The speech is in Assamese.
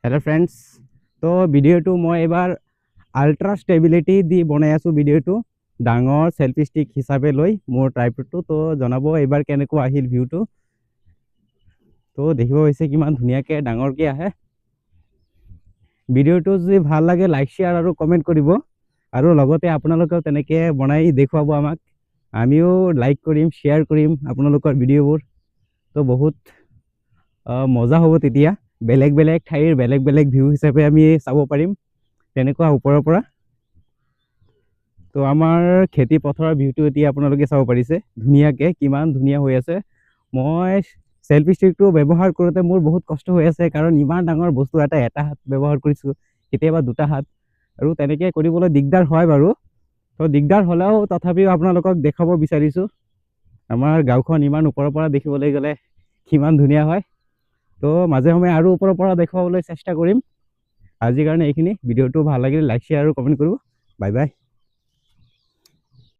हेलो फ्रेंड्स तो भिडिओ मैं एबार आल्ट्रा स्टेबिलिटी दी बनाई आसो भिडिओ डांगर सेल्फी स्टिक हिसाबे लई मोर ट्राइपड तो जनाबो एबार केनेको आहिल भिउटो तो देखिबो होइसे किमान धुनियाके डांगरके आहे भिडिओ जो ভাল लागे लाइक शेयर और कमेंट करिबो और लगते आपनालोकेও तेनेके बनाई देखुवाबो आमाक आमिও लाइक करिम शेयर करिम आपनालोकर भिडिओबोर तो बहुत मजा हबो तितिया बेलेग बेलेग ठाइर बेलेग बेलेग भिउ हिसाबे आमी चाबो पारिम तेनेकुवा ऊपर পৰা तो आमार खेती पथर भिउটো এতিয়া আপোনালোকে চাব পাৰিছে ধুনিয়াকে কিমান ধুনিয়া হৈ আছে মই সেলফি স্টিকটো ব্যৱহাৰ কৰোতে মোৰ বহুত কষ্ট হৈ আছে কাৰণ ইমান ডাঙৰ বস্তু এটা হাত ব্যৱহাৰ কৰিছো কেতিয়াবা দুটা হাত আৰু তেনেকে কৰিবলৈ দিগদাৰ হয় বাৰু তো দিগদাৰ হলেও তথাপিও আপোনালোকক দেখাব বিচাৰিছো আমাৰ গাঁওখন ইমান ওপৰৰ পৰা দেখিবলৈ গলে কিমান ধুনিয়া হয় তো মাজে সময়ে আৰু ওপৰৰ পৰা দেখাবলৈ চেষ্টা কৰিম আজিৰ কাৰণে এইখিনি ভিডিওটো ভাল লাগিলে লাইক শেয়াৰ আৰু কমেন্ট কৰিব বাই বাই।